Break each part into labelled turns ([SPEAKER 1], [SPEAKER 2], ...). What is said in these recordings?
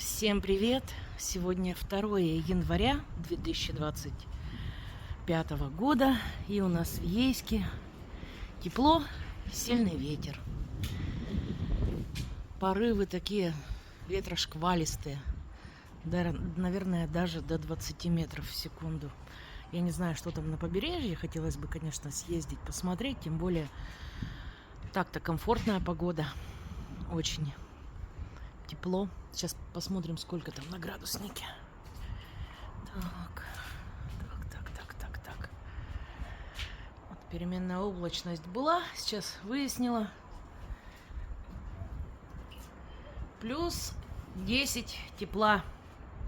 [SPEAKER 1] Всем привет! Сегодня 2 января 2025 года, и у нас в Ейске тепло, сильный ветер. Порывы такие ветрошквалистые, наверное, даже до 20 метров в секунду. Я не знаю, что там на побережье, хотелось бы, конечно, съездить, посмотреть, тем более так-то комфортная погода, очень тепло. Сейчас посмотрим, сколько там на градуснике. Так. Вот переменная облачность была. Сейчас выяснила. Плюс 10 тепла.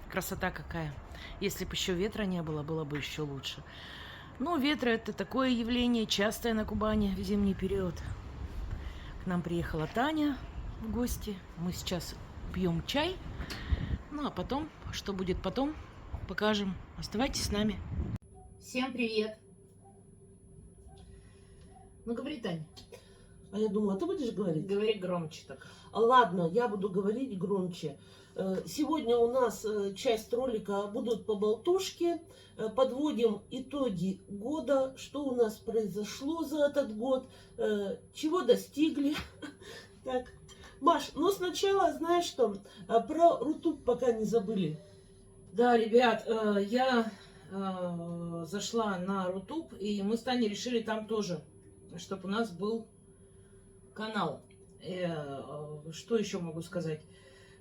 [SPEAKER 1] Красота какая. Если бы еще ветра не было, было бы еще лучше. Но ветра — это такое явление частое на Кубани в зимний период. К нам приехала Таня в гости. Мы сейчас пьем чай. Ну а потом, что будет потом, покажем. Оставайтесь с нами. Всем привет. Ну говори, Тань.
[SPEAKER 2] А я думала, ты будешь говорить?
[SPEAKER 1] Говори громче так.
[SPEAKER 2] Ладно, я буду говорить громче. Сегодня у нас часть ролика будут поболтушки. Подводим итоги года, что у нас произошло за этот год, чего достигли. Так, Маш, ну сначала, знаешь что, про Рутуб пока не забыли.
[SPEAKER 1] Да, ребят, я зашла на Рутуб, и мы с Таней решили там тоже, чтобы у нас был канал. Что еще могу сказать?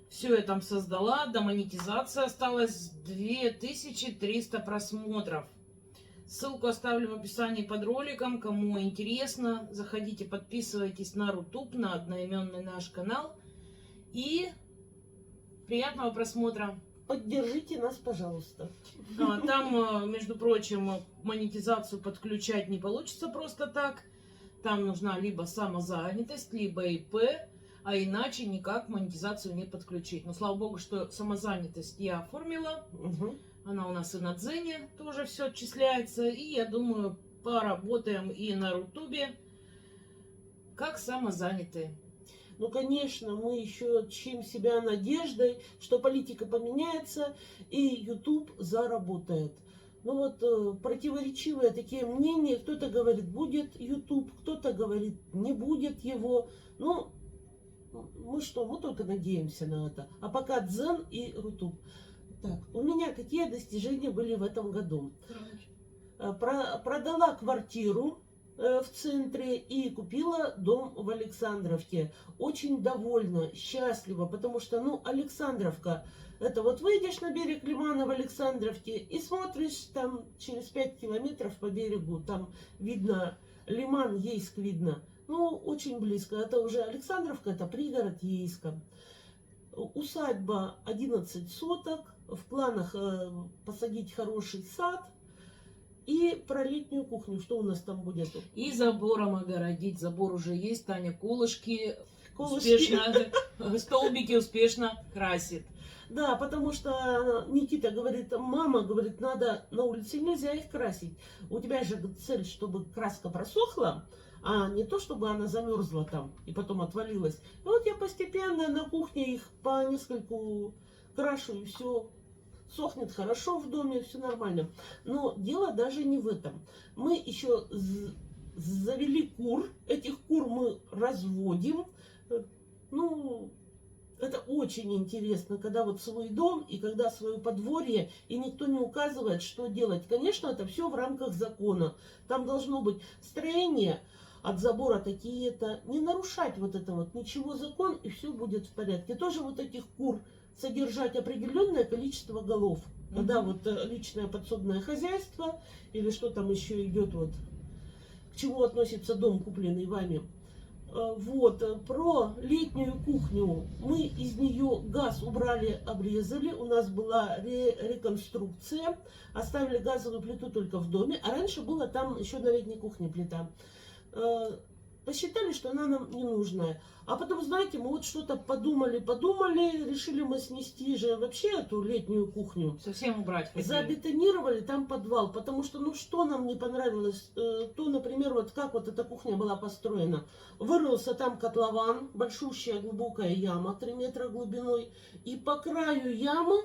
[SPEAKER 1] Все я там создала, до монетизации осталось 2300 просмотров. Ссылку оставлю в описании под роликом, кому интересно. Заходите, подписывайтесь на Рутуб, на одноименный наш канал. И приятного просмотра.
[SPEAKER 2] Поддержите нас, пожалуйста.
[SPEAKER 1] Там, между прочим, монетизацию подключать не получится просто так. Там нужна либо самозанятость, либо ИП, а иначе никак монетизацию не подключить. Но слава богу, что самозанятость я оформила.
[SPEAKER 2] Угу.
[SPEAKER 1] Она у нас и на Дзене тоже все отчисляется. И я думаю, поработаем и на Рутубе как самозанятые.
[SPEAKER 2] Ну, конечно, мы еще чтим себя надеждой, что политика поменяется и YouTube заработает. Ну вот противоречивые такие мнения. Кто-то говорит, будет YouTube, кто-то говорит, не будет его. Ну, мы что, мы только надеемся на это. А пока Дзен и Рутуб. Так, у меня какие достижения были в этом году? Продала квартиру в центре и купила дом в Александровке. Очень довольна, счастлива, потому что, ну, Александровка, это вот выйдешь на берег Лимана в Александровке и смотришь там через 5 километров по берегу, там видно Лиман, Ейск видно. Ну, очень близко. Это уже Александровка, это пригород Ейска. Усадьба 11 соток. В планах посадить хороший сад. И про летнюю кухню, что у нас там будет?
[SPEAKER 1] И забором огородить. Забор уже есть. Таня колышки успешно, столбики успешно красит.
[SPEAKER 2] Да, потому что Никита говорит, мама говорит, надо на улице нельзя их красить. У тебя же цель, чтобы краска просохла, а не то, чтобы она замерзла там и потом отвалилась. И вот я постепенно на кухне их по нескольку крашу, и все сохнет хорошо в доме, все нормально. Но дело даже не в этом. Мы еще завели кур. Этих кур мы разводим. Ну, это очень интересно, когда вот свой дом и когда свое подворье, и никто не указывает, что делать. Конечно, это все в рамках закона. Там должно быть строение от забора такие-то. Не нарушать вот это вот ничего закон, и все будет в порядке. Тоже вот этих кур содержать определенное количество голов. Когда вот личное подсобное хозяйство, или что там еще идет, вот к чему относится дом, купленный вами. Вот, про летнюю кухню. Мы из нее газ убрали, обрезали. У нас была реконструкция. Оставили газовую плиту только в доме. А раньше была там еще на летней кухне плита. посчитали, что она нам не нужная. А потом, знаете, мы вот что-то подумали, решили мы снести же вообще эту летнюю кухню.
[SPEAKER 1] Совсем убрать хотели.
[SPEAKER 2] Забетонировали там подвал, потому что, ну, что нам не понравилось, то, например, вот как вот эта кухня была построена. Вырылся там котлован, большущая глубокая яма, 3 метра глубиной, и по краю ямы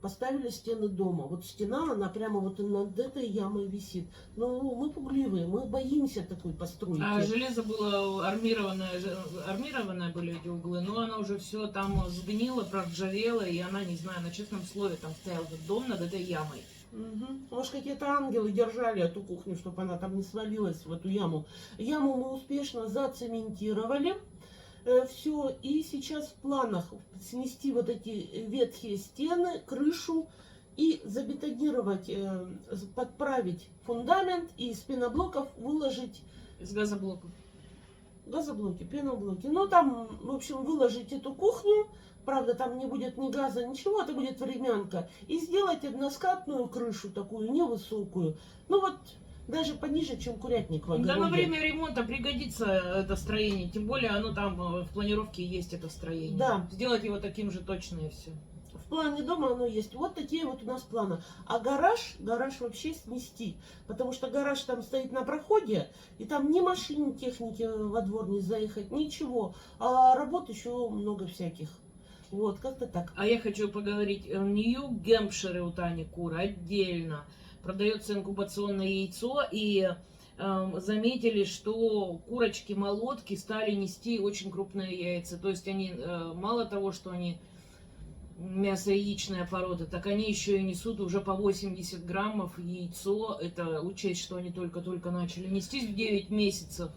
[SPEAKER 2] поставили стены дома. Вот стена, она прямо вот над этой ямой висит. Ну, мы пугливые, мы боимся такой постройки.
[SPEAKER 1] А железо было армированное были эти углы, но оно уже все там сгнило, проржавело, и она, не знаю, на честном слове там стоял этот дом над этой ямой.
[SPEAKER 2] Угу. Может, какие-то ангелы держали эту кухню, чтобы она там не свалилась в эту яму. Яму мы успешно зацементировали. Все, и сейчас в планах снести вот эти ветхие стены, крышу и забетонировать, подправить фундамент и из пеноблоков выложить...
[SPEAKER 1] Из газоблоков.
[SPEAKER 2] Газоблоки, пеноблоки. Ну, там, в общем, выложить эту кухню, правда, там не будет ни газа, ничего, это будет времянка, и сделать односкатную крышу такую, невысокую. Ну, вот... Даже пониже, чем курятник в огороде.
[SPEAKER 1] Да, на время ремонта пригодится это строение. Тем более оно там в планировке есть, это строение.
[SPEAKER 2] Да.
[SPEAKER 1] Сделать его таким же точно и все.
[SPEAKER 2] В плане дома оно есть. Вот такие вот у нас планы. А гараж вообще снести. Потому что гараж там стоит на проходе, и там ни машин, техники во двор не заехать, ничего. А работ еще много всяких. Вот, как-то так.
[SPEAKER 1] А я хочу поговорить. Нью-Гэмпширы у Тани куры отдельно. Продается инкубационное яйцо, и заметили, что курочки-молотки стали нести очень крупные яйца. То есть они, мало того, что они мясо-яичная порода, так они еще и несут уже по 80 граммов яйцо. Это учесть, что они только-только начали нестись в 9 месяцев.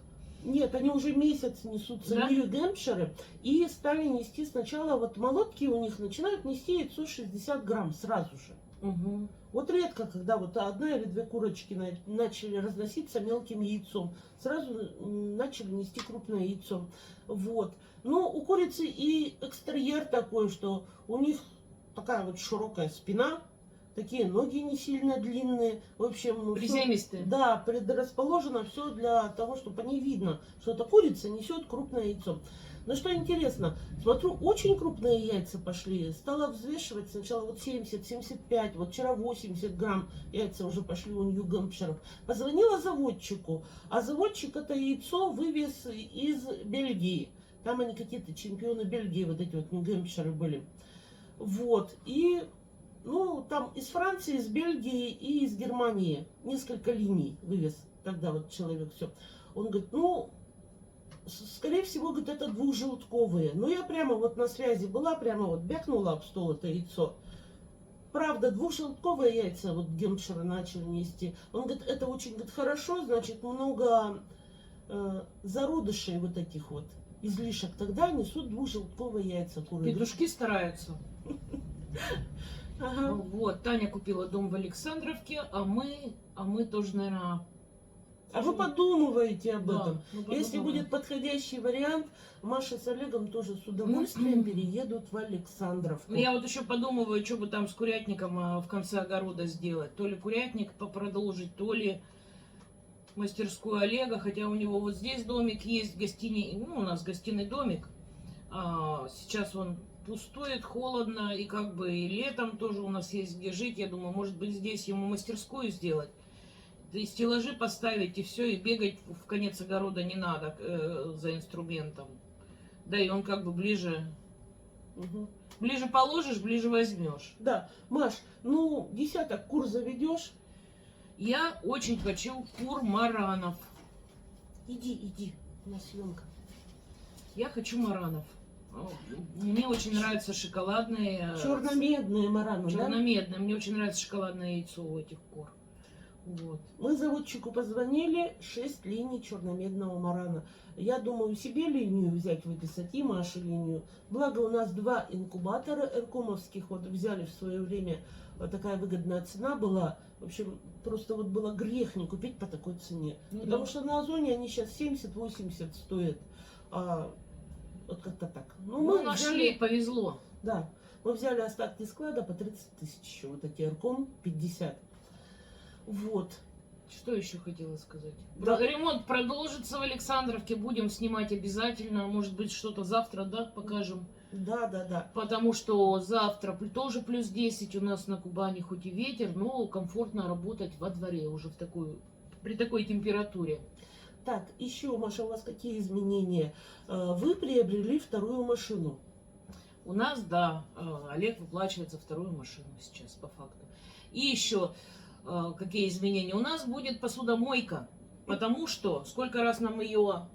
[SPEAKER 2] Нет, они уже месяц несутся,
[SPEAKER 1] да?
[SPEAKER 2] Нью-Гэмпширы, и стали нести сначала, вот молотки у них начинают нести яйцо 60 грамм сразу же.
[SPEAKER 1] Угу.
[SPEAKER 2] Вот редко, когда вот одна или две курочки начали разноситься мелким яйцом, сразу начали нести крупное яйцо. Вот. Но у курицы и экстерьер такой, что у них такая вот широкая спина, такие ноги не сильно длинные. В общем,
[SPEAKER 1] приземистые.
[SPEAKER 2] Всё, да, предрасположено все для того, чтобы не видно, что эта курица несет крупное яйцо. Но что интересно, смотрю, очень крупные яйца пошли. Стала взвешивать сначала вот 70-75, вот вчера 80 грамм яйца уже пошли у Нью-Гэмпширов. Позвонила заводчику, а заводчик это яйцо вывез из Бельгии. Там они какие-то чемпионы Бельгии, вот эти вот Нью-Гэмпширы были. Вот, и, ну, там из Франции, из Бельгии и из Германии несколько линий вывез. Тогда вот человек все. Он говорит, ну... Скорее всего, говорит, это двухжелтковые. Но я прямо вот на связи была, прямо вот бякнула об стол это яйцо. Правда, двухжелтковые яйца вот Гэмпширы начали нести. Он говорит, это очень, говорит, хорошо, значит, много зародышей вот этих вот, излишек. Тогда несут двухжелтковые яйца куры.
[SPEAKER 1] Петушки стараются.
[SPEAKER 2] Ага.
[SPEAKER 1] Вот, Таня купила дом в Александровке, а мы тоже, наверное...
[SPEAKER 2] А вы подумываете об
[SPEAKER 1] Да,
[SPEAKER 2] этом.
[SPEAKER 1] мы
[SPEAKER 2] Если
[SPEAKER 1] подумываем.
[SPEAKER 2] будет подходящий вариант, Маша с Олегом тоже с удовольствием переедут в Александровку.
[SPEAKER 1] Ну, я вот еще подумываю, что бы там с курятником в конце огорода сделать. То ли курятник продолжить, то ли мастерскую Олега. Хотя у него вот здесь домик есть, у нас гостиный домик. Сейчас он пустует, холодно, и как бы и летом тоже у нас есть где жить. Я думаю, может быть, здесь ему мастерскую сделать. И стеллажи поставить, и все, и бегать в конец огорода не надо за инструментом. Да, и он как бы ближе.
[SPEAKER 2] Угу.
[SPEAKER 1] Ближе положишь, ближе возьмешь.
[SPEAKER 2] Да, Маш, ну, десяток кур заведешь?
[SPEAKER 1] Я очень хочу кур-маранов.
[SPEAKER 2] Иди, у нас съемка.
[SPEAKER 1] Я хочу маранов. Мне очень нравятся шоколадные.
[SPEAKER 2] Черно-медные мараны, да?
[SPEAKER 1] Черно-медные. Мне очень нравится шоколадное яйцо у этих кур. Вот.
[SPEAKER 2] Мы заводчику позвонили, 6 линий черно-медного марана. Я думаю, себе линию взять, выписать и Маше линию. Благо у нас 2 инкубатора эркомовских вот взяли в свое время. Вот такая выгодная цена была. В общем, просто вот было грех не купить по такой цене.
[SPEAKER 1] Ну,
[SPEAKER 2] потому
[SPEAKER 1] да.
[SPEAKER 2] что на Озоне они сейчас 70-80 стоят. Вот как-то так. Ну,
[SPEAKER 1] Мы
[SPEAKER 2] мы
[SPEAKER 1] нашли,
[SPEAKER 2] взяли,
[SPEAKER 1] повезло.
[SPEAKER 2] да, мы взяли остатки склада по 30 тысяч. Вот эти эрком 50. Вот.
[SPEAKER 1] Что еще хотела сказать?
[SPEAKER 2] Да.
[SPEAKER 1] Ремонт продолжится в Александровке, будем снимать обязательно. Может быть, что-то завтра, да, покажем.
[SPEAKER 2] Да.
[SPEAKER 1] Потому что завтра тоже плюс 10 у нас на Кубани, хоть и ветер, но комфортно работать во дворе уже при такой температуре.
[SPEAKER 2] Так, еще, Маша, у вас какие изменения? Вы приобрели вторую машину.
[SPEAKER 1] У нас, да, Олег выплачивается вторую машину сейчас, по факту. И еще какие изменения? У нас будет посудомойка, потому что сколько раз нам ее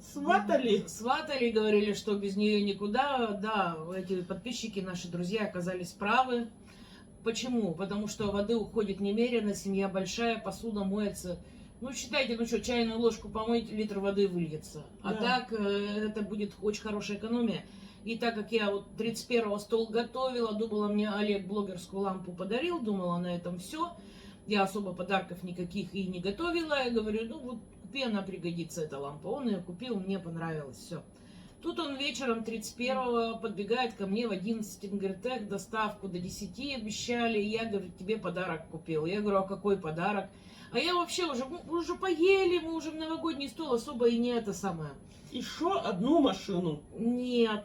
[SPEAKER 1] сватали, говорили, что без нее никуда. Да, эти подписчики, наши друзья, оказались правы. Почему? Потому что воды уходит немерено, семья большая, посуда моется. Ну, считайте, ну что, чайную ложку помыть, литр воды выльется. А
[SPEAKER 2] Да.
[SPEAKER 1] так, это будет очень хорошая экономия. И так как я вот 31-го стол готовила, думала, мне Олег блогерскую лампу подарил, думала, на этом все. Я особо подарков никаких и не готовила. Я говорю, ну вот купи, она пригодится, эта лампа. Он ее купил, мне понравилось, все. Тут он вечером 31-го подбегает ко мне в 11, он говорит, так, доставку до 10 обещали, я, говорю, тебе подарок купил. Я говорю, а какой подарок? А я вообще мы уже поели, мы уже в новогодний стол особо и не это самое.
[SPEAKER 2] Еще одну машину.
[SPEAKER 1] Нет.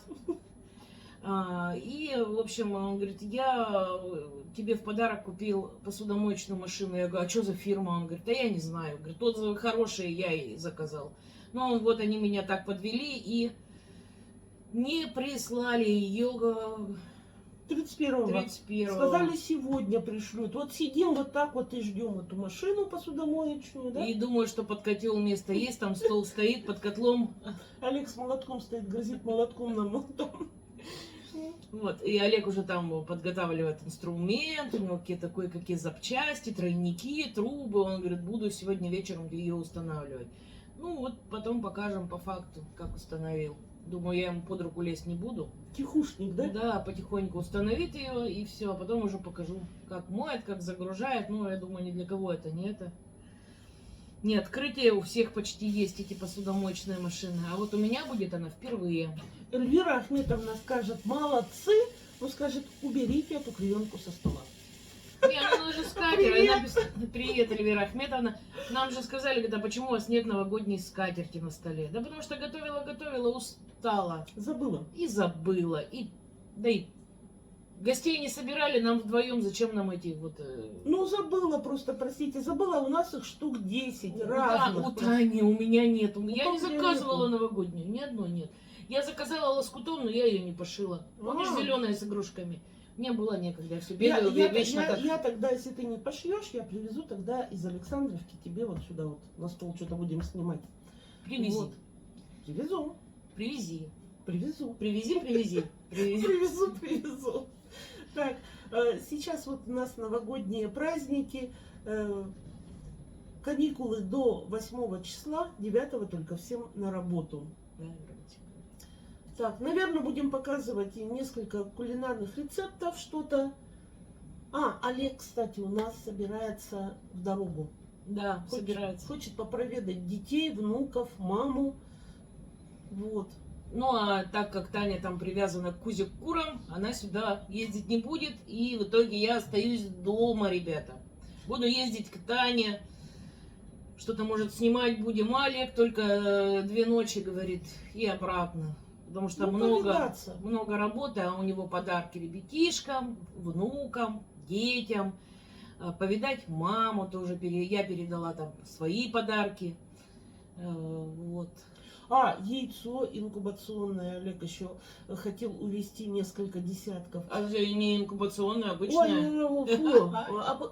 [SPEAKER 1] И, в общем, он говорит, я тебе в подарок купил посудомоечную машину. Я говорю, а что за фирма? Он говорит, да я не знаю. Говорит, отзывы хорошие, я и заказал. Но вот они меня так подвели и не прислали ее
[SPEAKER 2] 31-го.
[SPEAKER 1] 31-го.
[SPEAKER 2] Сказали, сегодня пришлют. Вот сидим вот так вот и ждем эту машину посудомоечную, да?
[SPEAKER 1] И думаю, что под котел место есть, там стол стоит под котлом.
[SPEAKER 2] Олег с молотком стоит, грозит молотком нам.
[SPEAKER 1] Вот, и Олег уже там подготавливает инструмент, у него кое-какие запчасти, тройники, трубы. Он говорит, буду сегодня вечером ее устанавливать. Ну вот, потом покажем по факту, как установил. Думаю, я ему под руку лезть не буду.
[SPEAKER 2] Тихушник, да?
[SPEAKER 1] Да, потихоньку установит ее и все, а потом уже покажу, как моет, как загружает. Ну, я думаю, ни для кого это не это. Не открытие, у всех почти есть эти посудомоечные машины, а вот у меня будет она впервые.
[SPEAKER 2] Эльвира Ахметовна скажет, молодцы, но скажет, уберите эту клеенку со стола.
[SPEAKER 1] Не, ну же скатерть. Привет, Эльвира Ахметовна. Нам же сказали, когда почему у вас нет новогодней скатерти на столе. Да потому что готовила, устала.
[SPEAKER 2] Забыла.
[SPEAKER 1] И забыла. Да и гостей не собирали, нам вдвоем, зачем нам эти вот...
[SPEAKER 2] Ну, забыла просто, простите, забыла, у нас их штук 10
[SPEAKER 1] Да,
[SPEAKER 2] разных.
[SPEAKER 1] у Тани, у меня нет. Я не
[SPEAKER 2] у меня
[SPEAKER 1] заказывала
[SPEAKER 2] нету.
[SPEAKER 1] новогоднюю, ни одной нет. Я заказала лоскутом, но я ее не пошила. Помнишь, зеленая с игрушками? Мне было некогда, я все бегаю, вечно так.
[SPEAKER 2] Я тогда, если ты не пошьешь, я привезу тогда из Александровки тебе вот сюда вот на стол что-то будем снимать.
[SPEAKER 1] Привези.
[SPEAKER 2] Вот. Привезу.
[SPEAKER 1] Привези.
[SPEAKER 2] Привезу.
[SPEAKER 1] Привези.
[SPEAKER 2] Привезу. Так, сейчас вот у нас новогодние праздники, каникулы до 8 числа, 9 только всем на работу. Так, наверное, будем показывать и несколько кулинарных рецептов, что-то. Олег, кстати, у нас собирается в дорогу.
[SPEAKER 1] Да, собирается.
[SPEAKER 2] Хочет попроведать детей, внуков, маму. Вот.
[SPEAKER 1] Ну, а так как Таня там привязана к Кузе, к курам, она сюда ездить не будет. И в итоге я остаюсь дома, ребята. Буду ездить к Тане. Что-то, может, снимать будем. Олег только 2 ночи, говорит, и обратно. Потому что много работы, а у него подарки ребятишкам, внукам, детям. Повидать маму тоже. Я передала там свои подарки. Вот.
[SPEAKER 2] Яйцо инкубационное. Олег еще хотел увезти несколько десятков.
[SPEAKER 1] А это не инкубационное, обычное?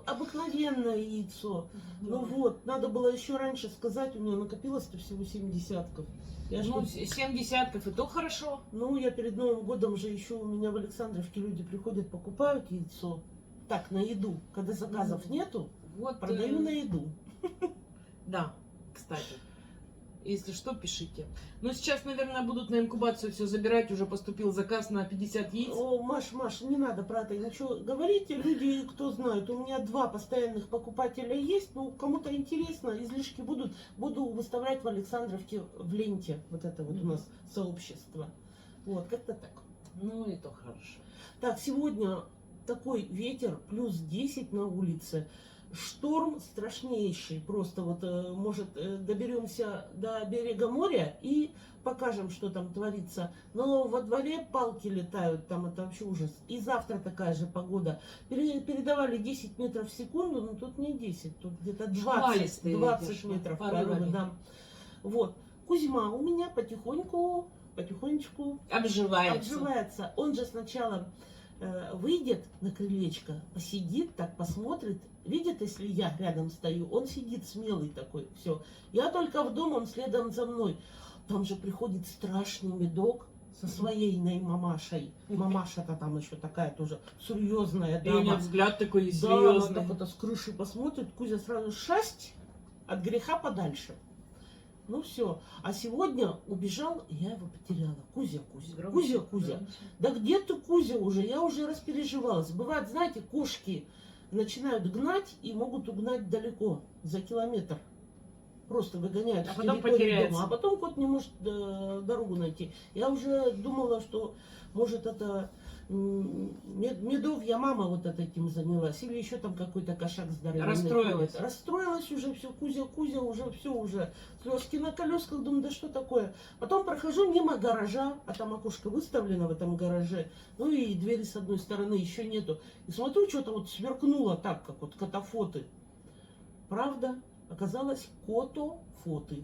[SPEAKER 2] Обыкновенное яйцо. Ну вот, надо было еще раньше сказать, у меня накопилось-то всего 7 десятков.
[SPEAKER 1] 7 десятков, и то хорошо.
[SPEAKER 2] Ну, я перед Новым годом же еще у меня в Александровке люди приходят, покупают яйцо. Так, на еду. Когда заказов нету,
[SPEAKER 1] вот,
[SPEAKER 2] продаю на еду.
[SPEAKER 1] Да, кстати. Если что, пишите. Но сейчас, наверное, будут на инкубацию все забирать. Уже поступил заказ на 50 яиц.
[SPEAKER 2] Маш, не надо про это ничего говорить. Люди, кто знает, у меня 2 постоянных покупателя есть. Ну, кому-то интересно, излишки будут. Буду выставлять в Александровке в ленте. Вот это вот у нас сообщество. Вот, как-то так.
[SPEAKER 1] Ну, и то хорошо.
[SPEAKER 2] Так, сегодня такой ветер, плюс 10 на улице. шторм страшнейший. Просто вот, может, доберемся до берега моря и покажем, что там творится. Но во дворе палки летают, там это вообще ужас. И завтра такая же погода. Передавали 10 метров в секунду, но тут не 10, тут где-то 20 метров порывы, да. Вот. Кузьма у меня потихонечку обживается. Он же сначала выйдет на крылечко, посидит, так посмотрит, видит, если я рядом стою, он сидит смелый такой, все. Я только в дом, он следом за мной. Там же приходит страшный медок со своей мамашей. Мамаша-то там еще такая тоже серьезная
[SPEAKER 1] И у нее
[SPEAKER 2] дама.
[SPEAKER 1] взгляд такой
[SPEAKER 2] Да,
[SPEAKER 1] серьезный.
[SPEAKER 2] она так это с крыши посмотрит, Кузя сразу шасть от греха подальше. Ну все. А сегодня убежал, я его потеряла. Кузя. Да где ты, Кузя, уже? Я уже распереживалась. Бывает, знаете, кошки начинают гнать и могут угнать далеко, за километр. Просто выгоняют
[SPEAKER 1] А
[SPEAKER 2] с
[SPEAKER 1] потом
[SPEAKER 2] территории
[SPEAKER 1] потеряется.
[SPEAKER 2] дома. А потом кот не может дорогу найти. Я уже думала, что может это медовья мама вот этим занялась. Или еще там какой-то кошак здоровенный.
[SPEAKER 1] Расстроилась.
[SPEAKER 2] Расстроилась уже все. Кузя, уже все уже. Слезки на колесках. Думаю, да что такое? Потом прохожу мимо гаража. А там окошко выставлено в этом гараже. Ну и двери с одной стороны еще нету. И смотрю, что-то вот сверкнуло так, как вот катафоты. Правда? Оказалось, котофоты.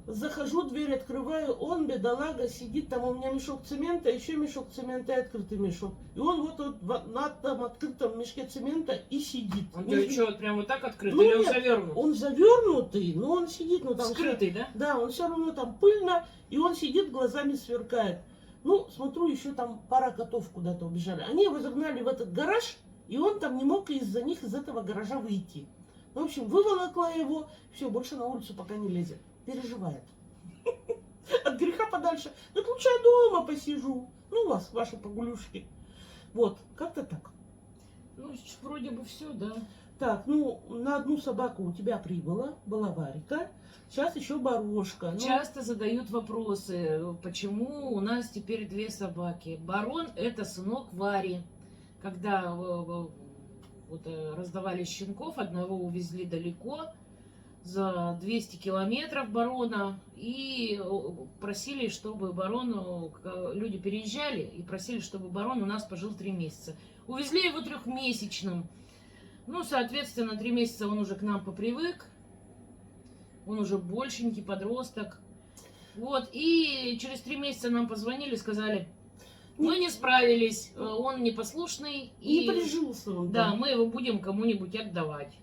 [SPEAKER 2] Захожу, дверь открываю, он, бедолага, сидит, там у меня мешок цемента, еще мешок цемента и открытый мешок. И он вот на этом открытом мешке цемента и сидит.
[SPEAKER 1] Он что, прям вот так открыт,
[SPEAKER 2] Ну,
[SPEAKER 1] или он
[SPEAKER 2] нет,
[SPEAKER 1] завернут?
[SPEAKER 2] Он завернутый, но он сидит, ну там
[SPEAKER 1] Скрытый, да?
[SPEAKER 2] Да, он все равно там пыльно, и он сидит, глазами сверкает. Ну, смотрю, еще там пара котов куда-то убежали. Они его загнали в этот гараж, и он там не мог из-за них из этого гаража выйти. В общем, выволокла его, все, больше на улицу пока не лезет. Переживает. От греха подальше. Да лучше я дома посижу. Ну, ваши погулюшки. Вот, как-то так.
[SPEAKER 1] Ну, вроде бы все, да.
[SPEAKER 2] Так, ну, на одну собаку у тебя прибыла, была Варика. Сейчас еще Барошка.
[SPEAKER 1] Часто задают вопросы, почему у нас теперь 2 собаки. Барон – это сынок Вари. Когда вот, раздавали щенков, одного увезли далеко, за 200 километров барона, и просили, чтобы барон, люди переезжали, и просили, чтобы барон у нас пожил 3 месяца. Увезли его 3-месячным. Ну, соответственно, 3 месяца он уже к нам попривык, он уже большенький подросток. Вот, и через 3 месяца нам позвонили, сказали: мы не справились, он непослушный.
[SPEAKER 2] Не прижился он.
[SPEAKER 1] Да, мы его будем кому-нибудь отдавать.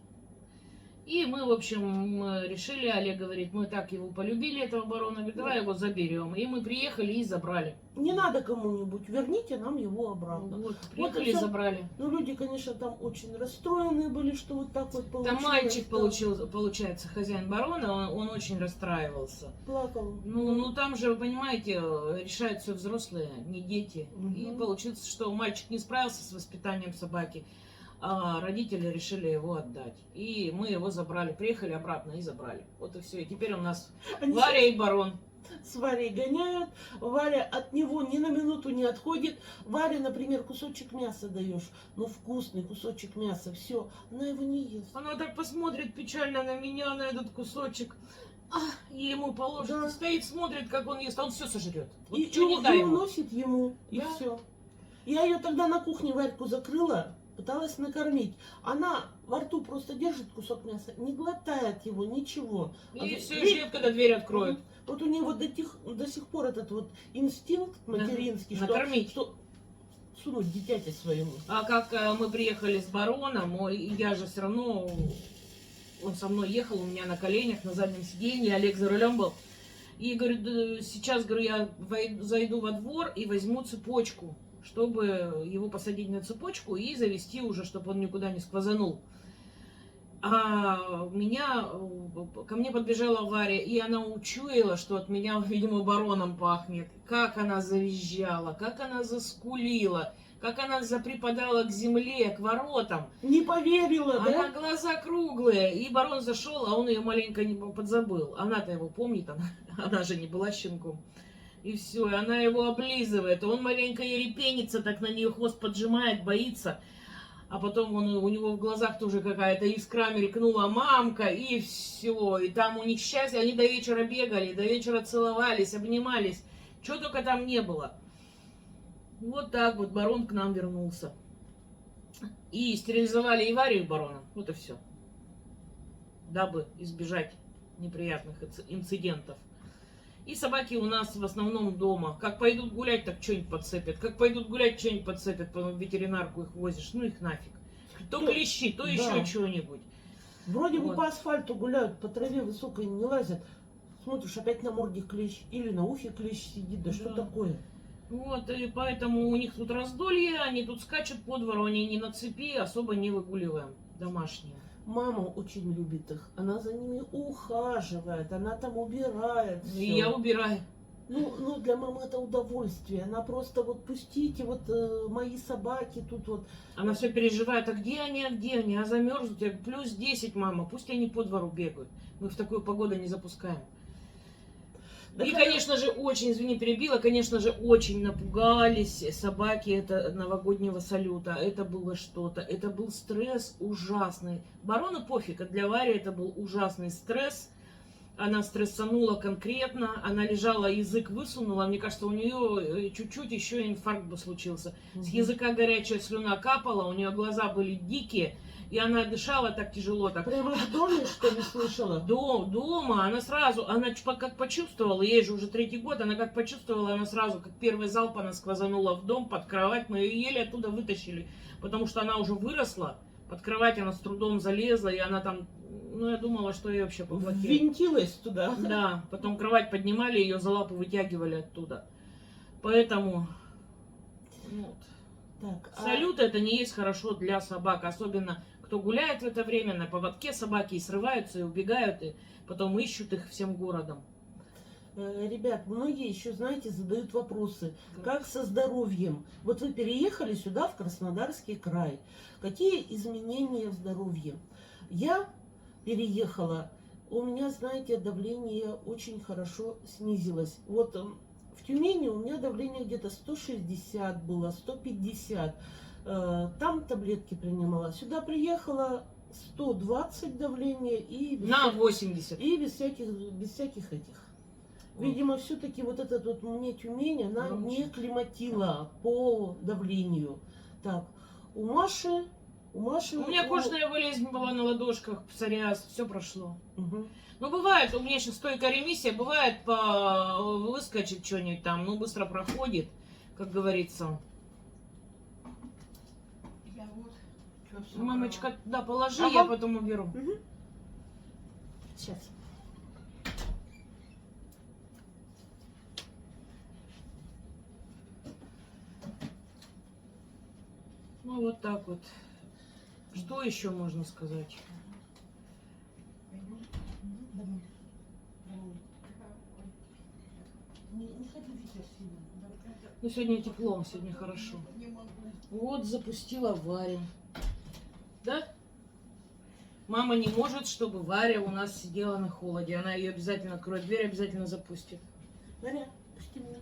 [SPEAKER 1] И мы, в общем, решили, Олег говорит, мы так его полюбили, этого барона, говорит, давай его заберем. И мы приехали и забрали.
[SPEAKER 2] Не надо кому-нибудь, верните нам его обратно.
[SPEAKER 1] Вот, приехали и
[SPEAKER 2] это
[SPEAKER 1] забрали.
[SPEAKER 2] Ну, люди, конечно, там очень расстроенные были, что вот так вот получилось.
[SPEAKER 1] Там мальчик получается, хозяин барона, он очень расстраивался.
[SPEAKER 2] Плакал.
[SPEAKER 1] Ну, там же, вы понимаете, решают все взрослые, не дети. И получилось, что мальчик не справился с воспитанием собаки, а родители решили его отдать. И мы его забрали, приехали обратно и забрали. Вот и все. И теперь у нас Варя и барон.
[SPEAKER 2] С Варей гоняют, Варя от него ни на минуту не отходит. Варе, например, кусочек мяса даешь, ну вкусный кусочек мяса, все, она его не ест.
[SPEAKER 1] Она так посмотрит печально на меня, на этот кусочек, и ему положит,
[SPEAKER 2] Да.
[SPEAKER 1] и стоит, смотрит, как он ест, а он все сожрет. Вот
[SPEAKER 2] И
[SPEAKER 1] что не дай ему.
[SPEAKER 2] уносит ему, и
[SPEAKER 1] Да.
[SPEAKER 2] все. Я ее тогда на кухне Варьку закрыла, пыталась накормить. Она во рту просто держит кусок мяса, не глотает его, ничего.
[SPEAKER 1] И
[SPEAKER 2] А
[SPEAKER 1] все ждет, когда дверь откроют.
[SPEAKER 2] Вот у нее вот до сих пор этот вот инстинкт материнский,
[SPEAKER 1] Накормить.
[SPEAKER 2] что сунуть дитяти своему.
[SPEAKER 1] А как мы приехали с бароном, я же все равно, он со мной ехал, у меня на коленях, на заднем сиденье, Олег за рулем был. И говорю, да, сейчас, говорю, я зайду во двор и возьму цепочку, чтобы его посадить на цепочку и завести уже, чтобы он никуда не сквозанул. А ко мне подбежала Варя, и она учуяла, что от меня, видимо, бароном пахнет. Как она завизжала, как она заскулила, как она заприпадала к земле, к воротам.
[SPEAKER 2] Не поверила, да?
[SPEAKER 1] Она глаза круглые, и барон зашел, а он ее маленько не подзабыл. Она-то его помнит, она же не была щенком. И все, и она его облизывает, он маленько ерепенится, так на нее хвост поджимает, боится. А потом у него в глазах тоже какая-то искра мелькнула, мамка, и все. И там у них счастье, они до вечера бегали, до вечера целовались, обнимались. Чего только там не было. Вот так вот барон к нам вернулся. И стерилизовали и Варю, и барона. Вот и все. Дабы избежать неприятных инцидентов. И собаки у нас в основном дома. Как пойдут гулять, так что-нибудь подцепят. Как пойдут гулять, что-нибудь подцепят. Потом в ветеринарку их возишь. Ну их нафиг. То клещи, то еще что-нибудь.
[SPEAKER 2] Вроде бы
[SPEAKER 1] Вот.
[SPEAKER 2] по асфальту гуляют, по траве высокой не лазят. Смотришь, опять на морде клещ. Или на ухе клещ сидит. Да что такое?
[SPEAKER 1] Вот, и поэтому у них тут раздолье, они тут скачут по двору, они не на цепи, особо не выгуливаем, домашние.
[SPEAKER 2] Мама очень любит их. Она за ними ухаживает, она там убирает.
[SPEAKER 1] И
[SPEAKER 2] всё.
[SPEAKER 1] я убираю.
[SPEAKER 2] Ну, для мамы это удовольствие. Она просто вот пустите, вот мои собаки тут вот.
[SPEAKER 1] Она все переживает, а где они, а замерзнут. Я говорю, плюс 10, мама, пусть они по двору бегают. Мы в такую погоду не запускаем.
[SPEAKER 2] Да
[SPEAKER 1] И,
[SPEAKER 2] когда-
[SPEAKER 1] конечно же, очень, извини, перебила, конечно же, очень напугались собаки это новогоднего салюта. Это было что-то. Это был стресс ужасный. Барону пофиг, а для Вари это был ужасный стресс. Она стрессанула конкретно, она лежала, язык высунула. Мне кажется, у нее чуть-чуть еще инфаркт бы случился. С языка горячая слюна капала, у нее глаза были дикие. И она дышала так тяжело, так.
[SPEAKER 2] Прямо в доме, что ли, слышала?
[SPEAKER 1] Дома, она сразу, она как почувствовала, ей же уже 3-й год, она как почувствовала, она сразу, как первый залп, она сквозанула в дом, под кровать, мы ее еле оттуда вытащили, потому что она уже выросла, под кровать она с трудом залезла, и она там, ну, я думала, что ее вообще поблокируют.
[SPEAKER 2] Ввинтилась туда.
[SPEAKER 1] Да, потом кровать поднимали, ее за лапу вытягивали оттуда. Поэтому, вот.
[SPEAKER 2] Так,
[SPEAKER 1] Салют это не есть хорошо для собак, особенно кто гуляет в это время на поводке, собаки и срываются, и убегают, и потом ищут их всем городом.
[SPEAKER 2] Ребят, многие еще, знаете, задают вопросы. Как со здоровьем? Вот вы переехали сюда, в Краснодарский край. Какие изменения в здоровье? Я переехала, у меня, знаете, давление очень хорошо снизилось. Вот в Тюмени у меня давление где-то 160 было, 150. Там таблетки принимала. Сюда приехала 120 давление и
[SPEAKER 1] На 80.
[SPEAKER 2] и без всяких этих. Видимо, все-таки вот этот вот мне Тюмень, она не климатила по давлению. Так, у Маши...
[SPEAKER 1] У меня кожная болезнь была на ладошках, псориаз, все прошло.
[SPEAKER 2] Угу.
[SPEAKER 1] Ну, бывает, у меня сейчас стойкая ремиссия, бывает, выскочит что-нибудь там, ну, быстро проходит, как говорится. Мамочка, да, положи,
[SPEAKER 2] Ага.
[SPEAKER 1] я потом уберу.
[SPEAKER 2] Угу. Сейчас.
[SPEAKER 1] Ну, вот так вот. Что еще можно сказать? Ну, сегодня тепло, сегодня хорошо. Вот запустила Варю. Да? Мама не может, чтобы Варя у нас сидела на холоде. Она ее обязательно откроет дверь, обязательно запустит.
[SPEAKER 2] Варя, пусти меня.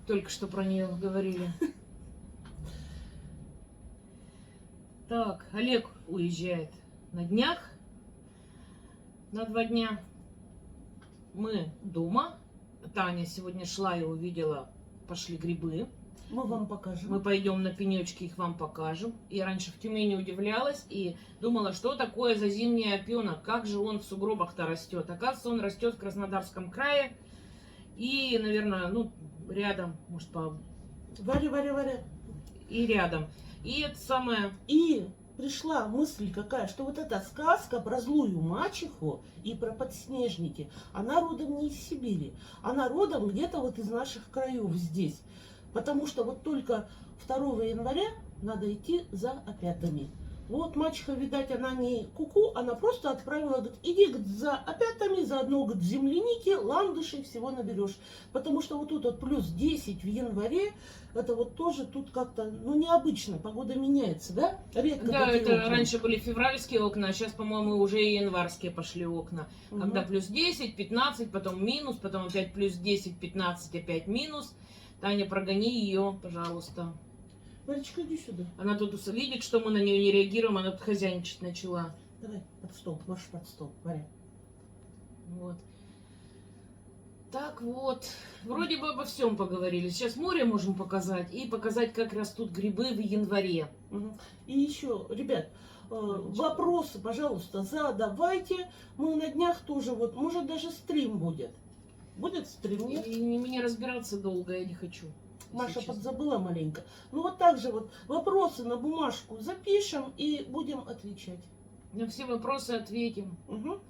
[SPEAKER 1] Только что про нее говорили. Так, Олег уезжает на днях. На 2 дня. Мы дома. Таня сегодня шла и увидела, пошли грибы.
[SPEAKER 2] Мы вам покажем.
[SPEAKER 1] Мы пойдем на пенечки, их вам покажем. Я раньше в Тюмени удивлялась и думала, что такое за зимний опенок, как же он в сугробах-то растет. Оказывается, он растет в Краснодарском крае и, наверное, ну, рядом, может, по...
[SPEAKER 2] Варя.
[SPEAKER 1] и рядом. И это самое...
[SPEAKER 2] И пришла мысль какая, что вот эта сказка про злую мачеху и про подснежники, она родом не из Сибири, она родом где-то вот из наших краев здесь. Потому что вот только 2 января надо идти за опятами. Вот мачеха, видать, она не куку, она просто отправила, говорит, иди, говорит, за опятами, заодно, говорит, земляники, ландышей всего наберешь. Потому что вот тут вот плюс 10 в январе, это вот тоже тут как-то, ну, необычно, погода меняется, да? Редко
[SPEAKER 1] Да,
[SPEAKER 2] такие
[SPEAKER 1] это
[SPEAKER 2] окна.
[SPEAKER 1] раньше были февральские окна, а сейчас, по-моему, уже и январские пошли окна.
[SPEAKER 2] Мгм.
[SPEAKER 1] Когда плюс 10, 15, потом минус, потом опять плюс 10, 15, опять минус. Таня, прогони ее, пожалуйста.
[SPEAKER 2] Варечка, иди сюда.
[SPEAKER 1] Она тут видит, что мы на нее не реагируем, она тут хозяйничать начала.
[SPEAKER 2] Давай, под стол, марш под стол, Варя.
[SPEAKER 1] Вот. Так вот, вроде бы обо всем поговорили. Сейчас море можем показать и показать, как растут грибы в январе.
[SPEAKER 2] Мгм. И еще, ребят, вопросы, пожалуйста, задавайте. Мы на днях тоже, вот, может, даже стрим будет. Будет стрим, нет?
[SPEAKER 1] И мне разбираться долго я не хочу. если
[SPEAKER 2] Маша
[SPEAKER 1] честно.
[SPEAKER 2] подзабыла маленько. Ну вот так же вот вопросы на бумажку запишем и будем отвечать.
[SPEAKER 1] На все вопросы ответим.
[SPEAKER 2] Угу.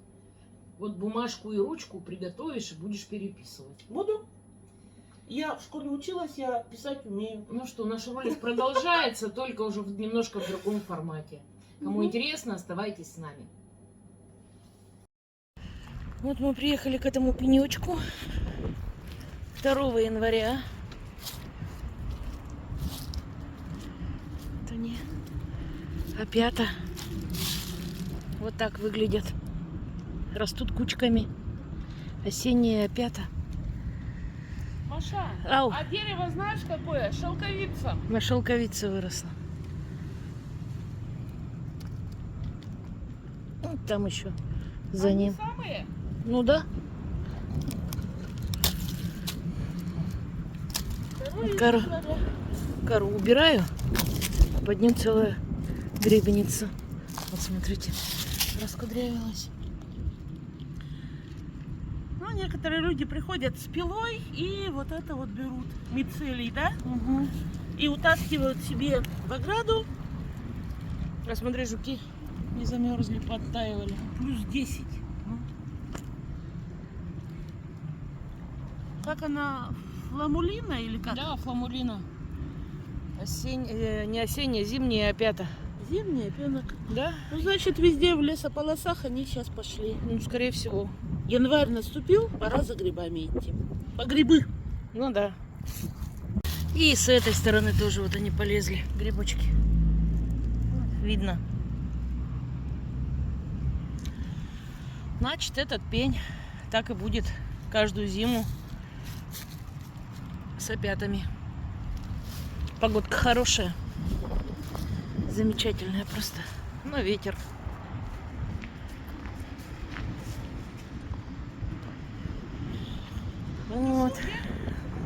[SPEAKER 1] Вот бумажку и ручку приготовишь и будешь переписывать.
[SPEAKER 2] Буду. Я в школе училась, я писать умею.
[SPEAKER 1] Ну что, наш ролик продолжается, только уже немножко в другом формате. Кому
[SPEAKER 2] Мгм.
[SPEAKER 1] интересно, оставайтесь с нами. Вот мы приехали к этому пенечку 2 января. Это не опята. Вот так выглядят. Растут кучками. Осенние опята.
[SPEAKER 3] Маша,
[SPEAKER 1] Ау.
[SPEAKER 3] а дерево знаешь какое? Шелковица.
[SPEAKER 1] На шелковице выросла. Вот там еще за
[SPEAKER 3] Они
[SPEAKER 1] ним.
[SPEAKER 3] самые?
[SPEAKER 1] Ну да.
[SPEAKER 3] Второе
[SPEAKER 1] Кору.
[SPEAKER 3] января.
[SPEAKER 1] Кору убираю. Под ним целая гребеница. Вот смотрите, раскудрявилась.
[SPEAKER 2] Ну, некоторые люди приходят с пилой и вот это вот берут мицелий, да?
[SPEAKER 1] Угу.
[SPEAKER 2] И утаскивают себе в ограду.
[SPEAKER 1] А смотри, жуки не замерзли, подтаивали.
[SPEAKER 2] Плюс 10. Как она, фламулина или как?
[SPEAKER 1] Да, фламулина. Не осенняя, зимняя опята.
[SPEAKER 2] Зимняя, пенок.
[SPEAKER 1] Да?
[SPEAKER 2] Ну, значит, везде в лесополосах они сейчас пошли.
[SPEAKER 1] Ну, скорее всего.
[SPEAKER 2] Январь наступил, пора за грибами идти. По грибы.
[SPEAKER 1] Ну да. И с этой стороны тоже вот они полезли, грибочки. Видно. Значит, этот пень так и будет каждую зиму с опятами. Погодка хорошая. Замечательная просто. Но ветер. Вот.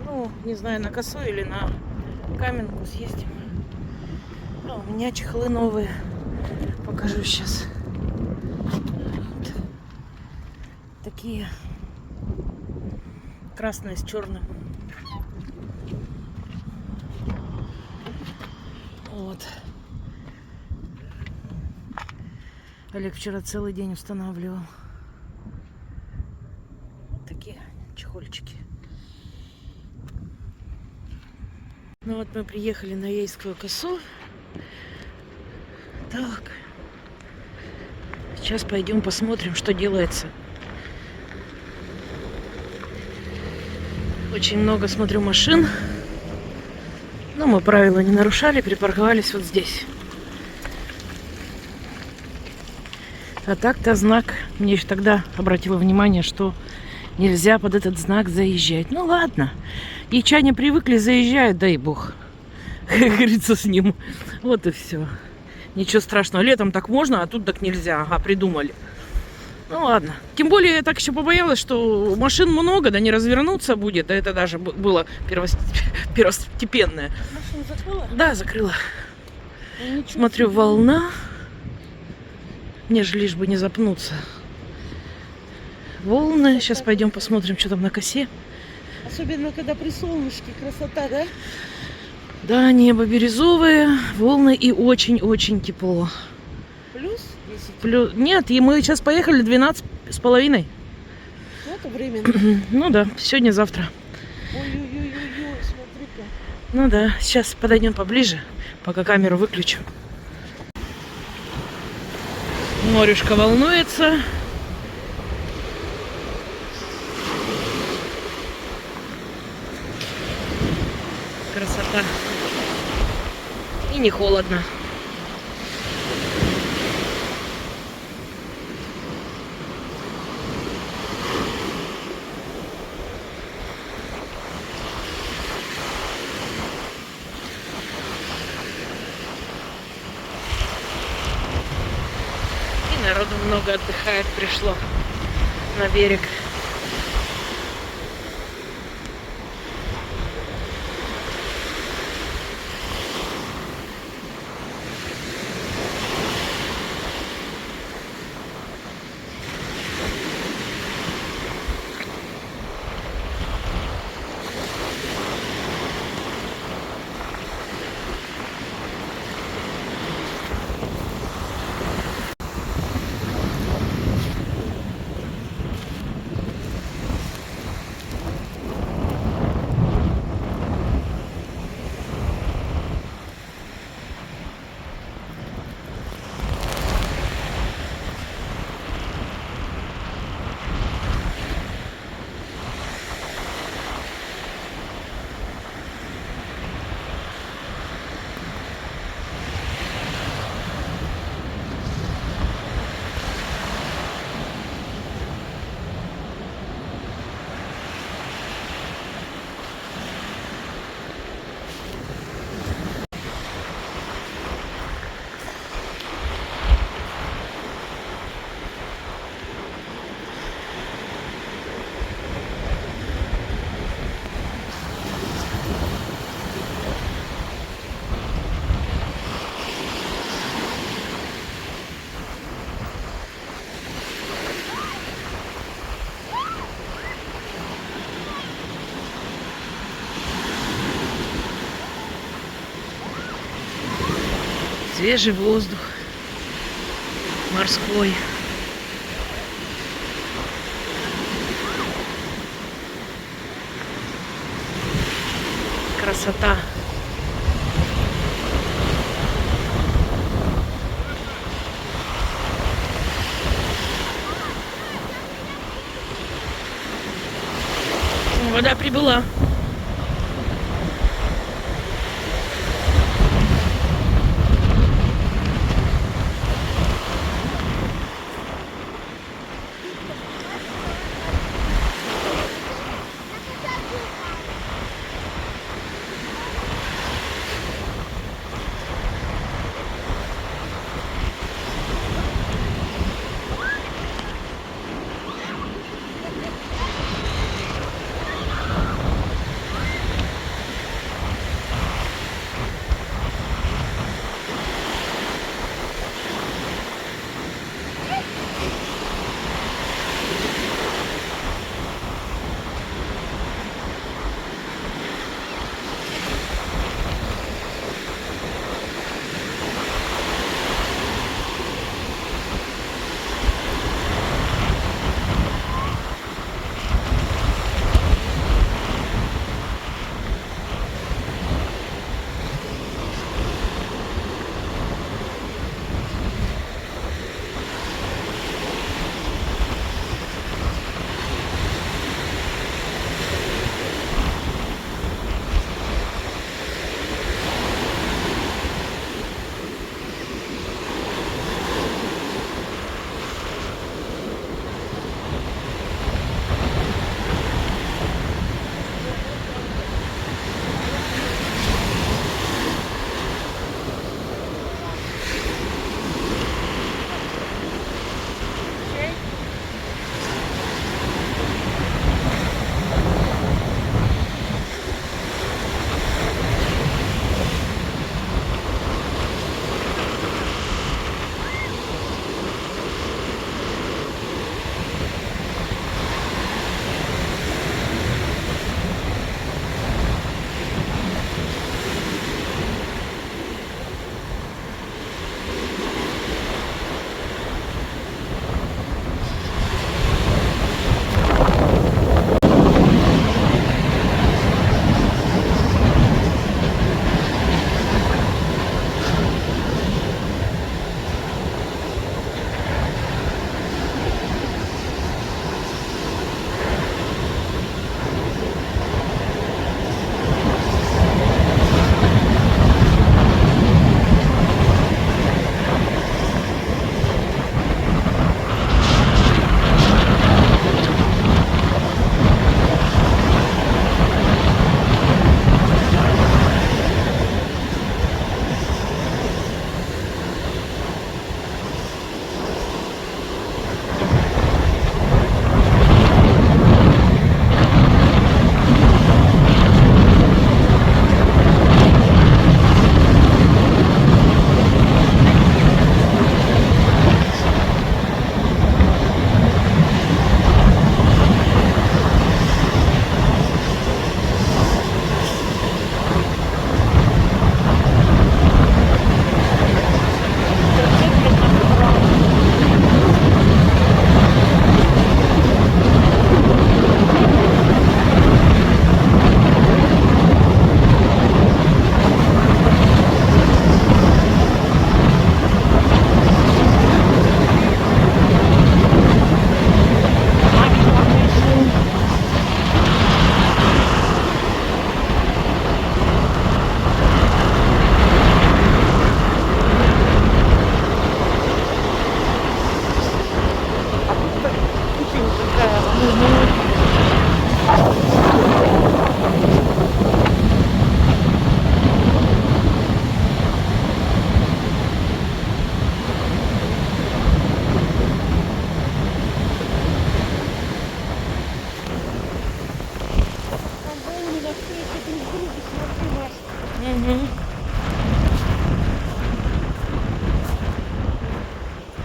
[SPEAKER 1] Ну, не знаю, на косу или на каменку съездим. А, у меня чехлы новые. Покажу сейчас. Вот. Такие. Красные с черным. Вот. Олег вчера целый день устанавливал. Вот такие чехольчики. Ну вот мы приехали на Ейскую косу. Так. Сейчас пойдем посмотрим, что делается. Очень много, смотрю, машин. Но мы правила не нарушали, припарковались вот здесь. А так-то знак, мне еще тогда обратила внимание, что нельзя под этот знак заезжать. Ну ладно, яичане привыкли, заезжают, дай бог. Как говорится, с ним. Вот и все. Ничего страшного. Летом так можно, а тут так нельзя. Ага, придумали. Ну ладно. Тем более я так еще побоялась, что машин много, да не развернуться будет. Да это даже было первостепенное.
[SPEAKER 2] Машину закрыла?
[SPEAKER 1] Да, закрыла.
[SPEAKER 2] Ну, ничего
[SPEAKER 1] Смотрю,
[SPEAKER 2] себе.
[SPEAKER 1] волна. Мне же лишь бы не запнуться. Волны. Сейчас пойдем посмотрим, что там на косе.
[SPEAKER 2] Особенно, когда при солнышке. Красота, да?
[SPEAKER 1] Да, небо бирюзовое, волны и очень-очень тепло.
[SPEAKER 2] Плюс 10.
[SPEAKER 1] Нет, и мы сейчас поехали 12,5.
[SPEAKER 2] Вот время.
[SPEAKER 1] Ну да, сегодня-завтра.
[SPEAKER 2] Ой-ой-ой-ой, смотри-ка.
[SPEAKER 1] Ну да, сейчас подойдем поближе, пока камеру выключу. Морюшка волнуется. Красота. И не холодно. Народу много отдыхает, пришло на берег. Свежий воздух, морской. Красота. Вода прибыла.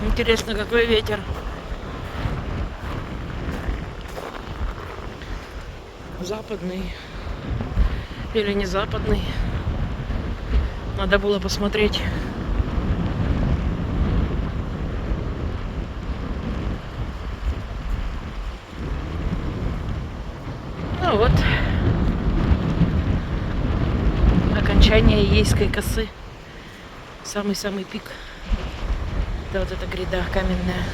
[SPEAKER 1] Интересно, какой ветер. Западный или не западный? Надо было посмотреть. Ну вот. Окончание Ейской косы. Самый-самый пик. Да, вот эта гряда каменная.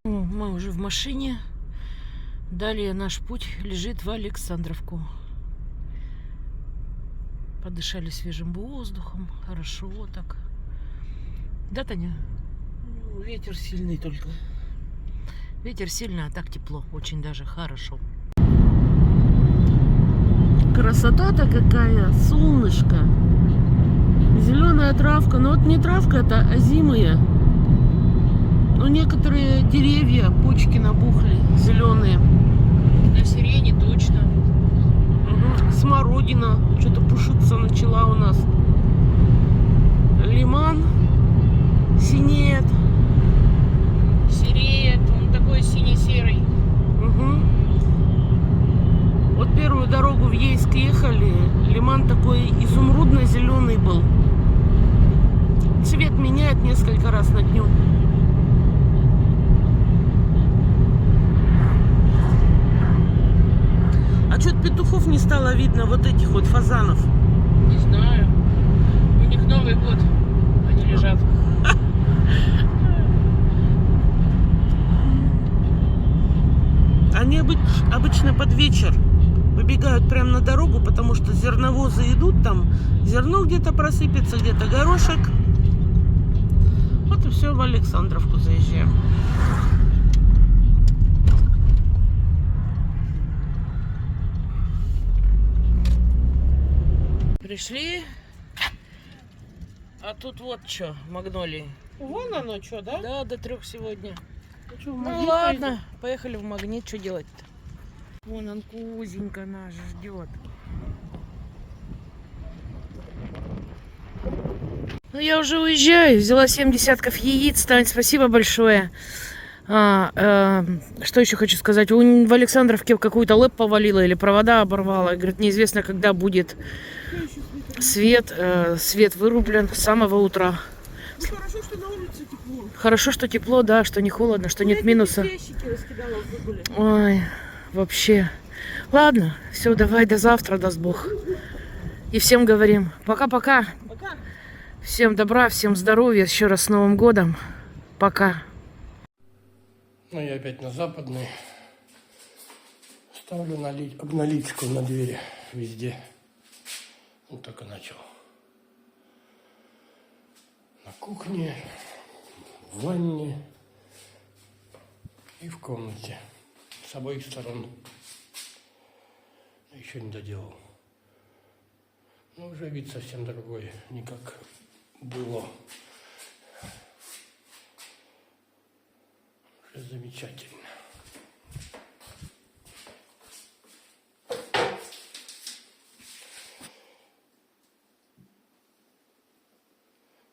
[SPEAKER 1] Мы уже в машине. Далее наш путь лежит в Александровку. Подышали свежим воздухом. Хорошо так. Да, Таня?
[SPEAKER 2] Ну, ветер сильный только.
[SPEAKER 1] Ветер сильный, а так тепло. Очень даже хорошо.
[SPEAKER 2] Красота-то какая, солнышко. Зеленая травка. Но вот не травка это, а зимые. Но некоторые деревья, почки набухли, зеленые.
[SPEAKER 1] На сирене точно.
[SPEAKER 2] Угу. Смородина что-то пушиться начала у нас. Лиман синеет.
[SPEAKER 1] Сереет, он такой синий-серый.
[SPEAKER 2] Угу. Вот первую дорогу в Ейск ехали. Лиман такой изумрудно-зеленый был. Цвет меняет несколько раз на дню. А что-то петухов не стало видно, вот этих вот фазанов.
[SPEAKER 1] Не знаю. У них Новый год. Они лежат.
[SPEAKER 2] Они обычно под вечер выбегают прямо на дорогу, потому что зерновозы идут там. Зерно где-то просыпется, где-то горошек. Вот и все, в Александровку заезжаем.
[SPEAKER 1] Пришли. А тут вот что, магнолии.
[SPEAKER 2] Вон оно что, да?
[SPEAKER 1] Да, до 3 сегодня.
[SPEAKER 2] Ну, что, в
[SPEAKER 1] Ну
[SPEAKER 2] магнит
[SPEAKER 1] ладно, поехали в Магнит, что делать-то? Вон он, Кузенька наш ждет. Ну я уже уезжаю, взяла 7 десятков яиц, Тань, спасибо большое. Что еще хочу сказать? В Александровке какую-то лэп повалила или провода оборвала. Говорит, неизвестно, когда будет свет. Свет вырублен с самого утра.
[SPEAKER 2] Ну, хорошо, что на улице тепло.
[SPEAKER 1] Хорошо, что тепло, да, что не холодно, что нет минуса.
[SPEAKER 2] Ящики раскидала в выгуле.
[SPEAKER 1] Ой, вообще. Ладно, все, давай до завтра, даст Бог. И всем говорим пока-пока.
[SPEAKER 2] Пока.
[SPEAKER 1] Всем добра, всем здоровья. Еще раз с Новым годом. Пока.
[SPEAKER 4] Ну, я опять на западный. Ставлю обналичку на двери везде. Вот так и начал. На кухне, в ванне и в комнате. С обоих сторон. Еще не доделал. Но уже вид совсем другой, не как было. Уже замечательно.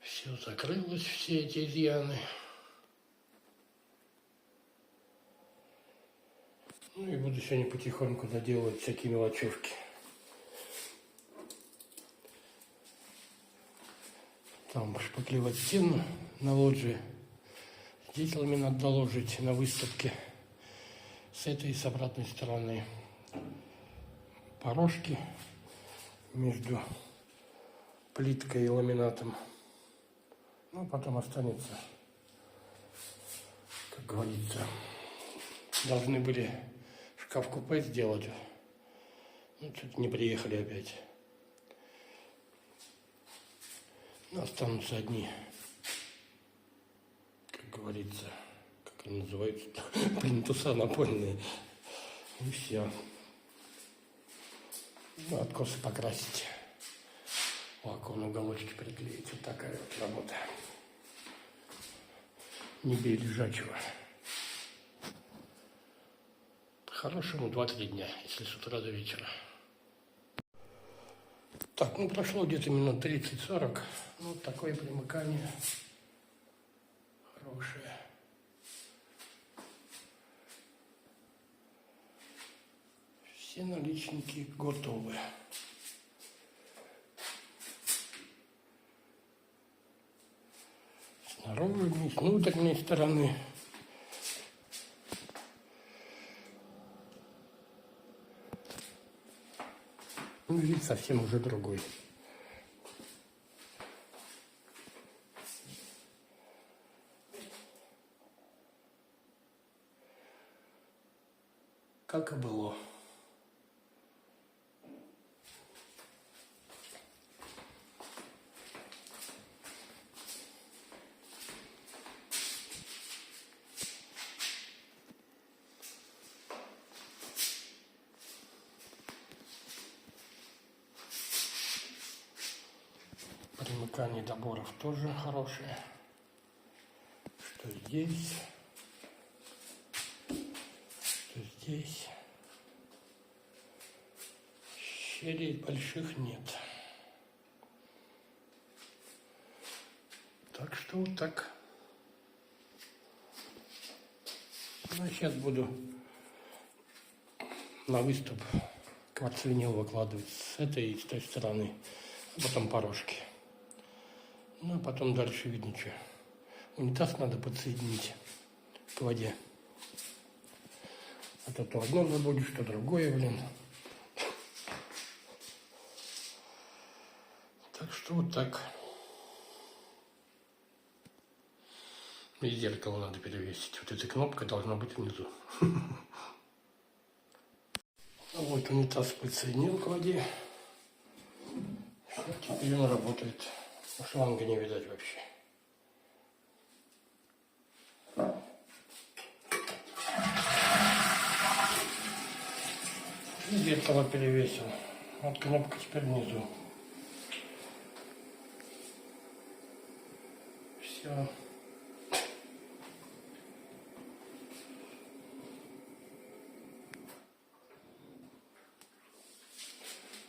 [SPEAKER 4] Все закрылось, все эти изъяны. Ну и буду сегодня потихоньку доделывать всякие мелочевки. Там шпаклевать стену на лоджии. Здесь ламинат доложить на выставке. С этой и с обратной стороны. Порожки между плиткой и ламинатом. Ну, потом останется, как говорится, должны были шкаф-купе сделать. Ну, что-то не приехали опять. Останутся одни, как говорится, как они называются, плинтуса напольные. И все. Ну, откосы покрасить. Лаком уголочки приклеить. Вот такая вот работа. Не бей лежачего. Хорошему 2-3 дня, если с утра до вечера. Так, ну прошло где-то минут 30-40. Ну, такое примыкание хорошее. Все наличники готовы. С наружной, с внутренней стороны. Ну, вид совсем уже другой. Как и было. Примыкание доборов тоже хорошее. Что здесь, что здесь. Щелей больших нет. Так что вот так. Ну, сейчас буду на выступ кварцвинил выкладывать с этой и с той стороны. А потом порожки. Ну, а потом дальше видно, что. Унитаз надо подсоединить к воде. А то одно забудешь, то другое, блин. Так что вот так. И зеркало надо перевесить. Вот эта кнопка должна быть внизу. Вот унитаз подсоединил к воде. Теперь он работает. Шланга не видать вообще. И зеркало перевесил. Вот кнопка теперь внизу. Все.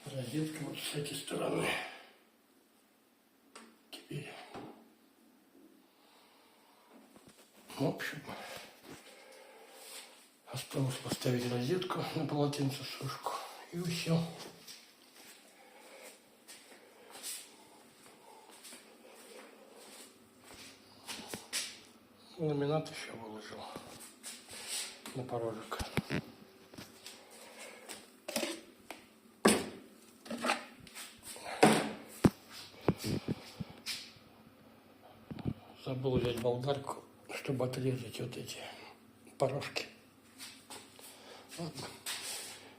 [SPEAKER 4] Розетка вот с этой стороны. Теперь. В общем, осталось поставить розетку на полотенцесушку. И все. Ламинат еще выложил на порожек. Забыл взять болгарку, чтобы отрезать вот эти порожки. Ладно.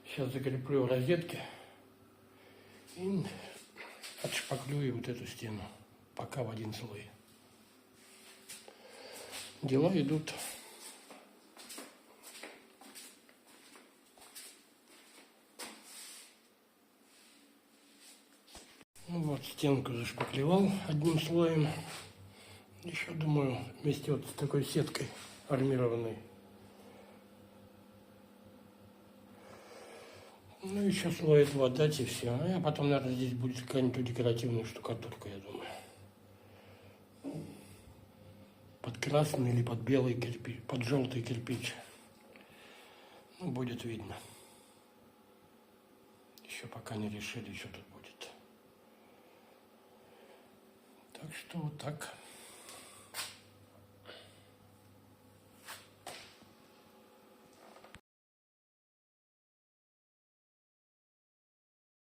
[SPEAKER 4] Сейчас закреплю розетки и отшпаклюю вот эту стену, пока в один слой. Дела идут. Ну вот, стенку зашпаклевал одним слоем. Еще, думаю, вместе вот с такой сеткой армированной. Ну, еще слой этого дать и все. А потом, наверное, здесь будет какая-нибудь декоративная штукатурка, я думаю. Под красный или под белый кирпич, под желтый кирпич. Ну, будет видно. Еще пока не решили, что тут будет. Так что вот так.